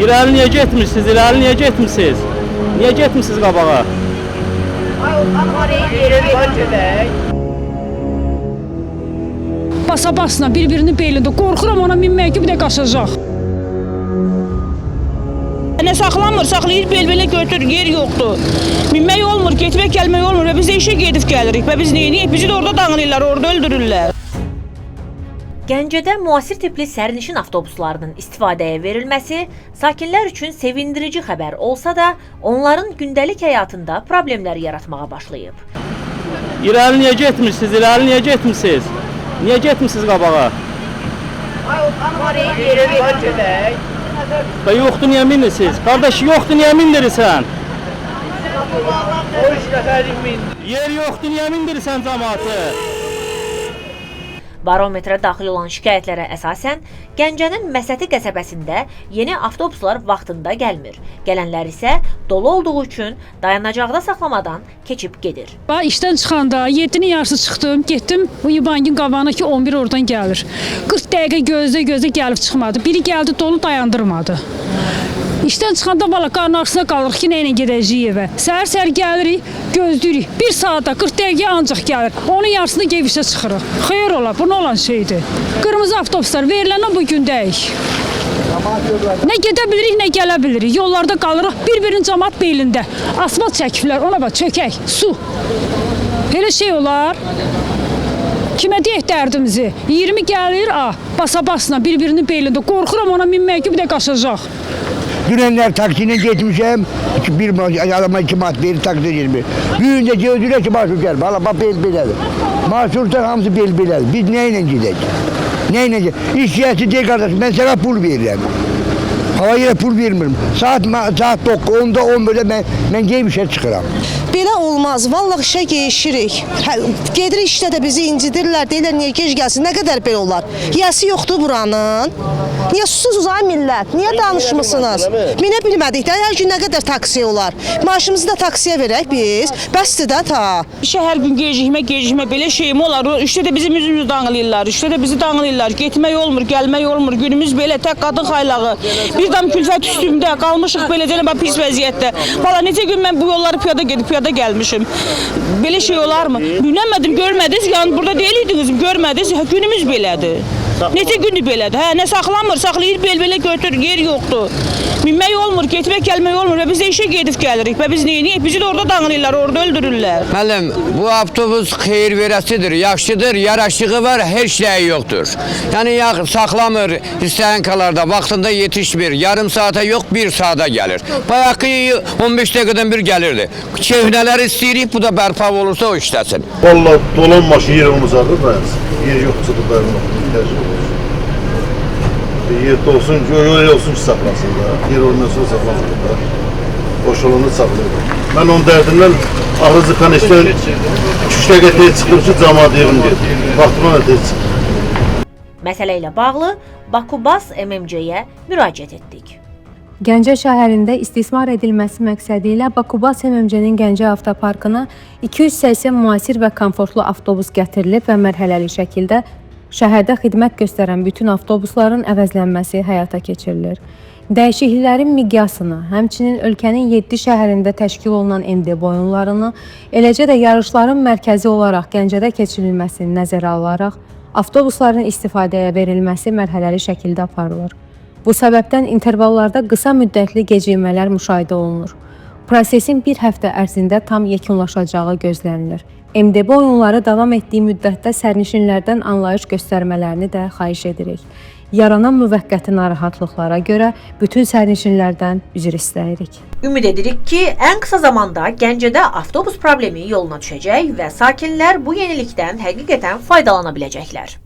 İrəli niyə getmirsiniz? İrəli niyə getmirsiniz? Niyə getmirsiniz qabağa? Basa-basına bir-birinin belində. Qorxuram ona minmək ki, bir də qaçacaq. Ne saklanmır, saklayır bel-belə götür, yer yoktu. Minmək olmur, getmək gəlmək olmur ve biz de işe gedib gəlirik ve biz neyini? Bizi de orada danılırlar, orada öldürürlər. Gəncədə müasir tipli sərnişin avtobuslarının istifadəyə verilməsi sakinlər üçün sevindirici xəbər olsa da, onların gündəlik həyatında problemlər yaratmağa başlayıb. İrəli niyə getmirsiniz? İrəli niyə getmirsiniz? Niyə getmirsiniz qabağa? Yoxdur, niyə minirsiniz? Qardaş, yoxdur, niyə mindirirsən? Yer yoxdur, niyə mindirirsən cəmaatı? Barometrə daxil olan şikayətlərə əsasən, Gəncənin Məsəti qəsəbəsində yeni avtobuslar vaxtında gəlmir. Gələnlər isə dolu olduğu üçün dayanacaqda saxlamadan keçib gedir. İşdən çıxanda 7-nin yarısı çıxdım, getdim bu bankın qabağına ki 11 oradan gəlir. 40 dəqiqə gözlə gəlib çıxmadı. Biri gəldi dolu dayandırmadı. İşdən çıxanda valla qarın arasına qalırıq ki, nə ilə gedəcəyik evə. Səhər-səhər gəlirik, gözləyirik. 1 saata 40 dəqiqə ancaq gəlir. Onun yarısında gevişə çıxırıq. Xeyr ola, bu nə olan şeydir? Qırmızı avtobuslar verilənə bu gündəyik. Nə gedə bilirik, nə gələ bilirik. Yollarda qalırıq, bir-birinin cəmaat belində. Asfalt çəkiblər, ona bax, çökək, su. Elə şey olar. Kimə deyək dərdimizi? 20 gəlir, basa-basına bir-birinin belində. Qorxuram ona minmək ki, bir də qaçacaq. Dünenler taksiyle geçmişim, bir adama 2 manat verir taksiye girmiş. Büyüyünce gördüler ki mahsur gel, valla bak bel-beledir. Mahsursa hamısı bel-beledir. Biz neyle gidelim? Neyle gidelim? İş yersi değil kardeşim, ben sana pul veririm. Havayla pul vermiyorum. Saat 9, 10'da 10 böyle ben giymişe çıkıram. Belə olmaz. Vallahi işə geyişirik. Gedirik işdə də bizi incidirlər. Deyirlər niyə gec gəlsin? Nə qədər belə olar? Yəsi yoxdur buranın. Niyə susuzuz ay millət? Niyə danışmısınız? Minə bilmədik də hər gün nə qədər taksiyə olar? Maaşımızı da taksiyə verək biz. Bəsdir də ta. İşe her gün gecikme belə şeyim olar. İşte de bizim yüzümüzü danılırlar. İşte de bizi danılırlar. Getmək olmur, gəlmək olmur. Günümüz belə tək qadın xaylağı. Bir dam külfət üstümdə qalmışıq belə cənab pis vəziyyətdə. Valla necə gün mən bu yolları piyada gedib piyada gəlmişim. Belə şey olar mı? Bilmədim, görmədiniz. Yəni burada deyirdiniz, görmədiniz. Günümüz belədir. Necə günü belədir? Hə, nə saxlanmır, saxlayır bel-belə götür, yer yoxdur. Minmək olmur, getmək gəlmək olmur və biz də işə gedib gəlirik və biz neyini? Bizi də orada danılırlar, orada öldürürlər. Müəllim, bu avtobus xeyir verəsidir, yaxşıdır, yaraşığı var, heç şeyi yoxdur. Yəni saxlamır, istəyənkalarda vaxtında yetişmir, yarım saata yox, 1 saata gəlir. Bayaqı 15 dəqiqədən bir gəlirdi. Çehnələr istəyirik, bu da bərpa olursa o işləsin. Vallahi dolanmaşı yer olmazdı da, yer yoxsa da dayanmaq. Yer olsun, öyle olsun ki saklansın da. Yer olmasa saklansın da. Boş olanı saklıyor. Ben onun derdinden ağzı kan işte 3 dəqiqə tez çıxır ki, camaat yığın gedir. Vaxtına tez çıxır. Məsələ ilə bağlı Bakubas MMC-yə müraciət etdik. Gəncə şəhərində istismar edilməsi məqsədi ilə Bakubas MMC-nin Gəncə avtoparkına 280 müasir və komfortlu avtobus gətirilib və mərhələli şəkildə şəhərdə xidmət göstərən bütün avtobusların əvəzlənməsi həyata keçirilir. Dəyişikliklərin miqyasını, həmçinin ölkənin 7 şəhərində təşkil olunan MDB oyunlarını, eləcə də yarışların mərkəzi olaraq Gəncədə keçirilməsini nəzərə alaraq, avtobusların istifadəyə verilməsi mərhələli şəkildə aparılır. Bu səbəbdən intervallarda qısa müddətli gecikmələr müşahidə olunur. Prosesin bir həftə ərzində tam yekunlaşacağı gözlənilir. MDB oyunları davam etdiyi müddətdə sərnişinlərdən anlayış göstərmələrini də xahiş edirik. Yaranan müvəqqəti narahatlıqlara görə bütün sərnişinlərdən üzr istəyirik. Ümid edirik ki, ən qısa zamanda Gəncədə avtobus problemi yoluna düşəcək və sakinlər bu yenilikdən həqiqətən faydalana biləcəklər.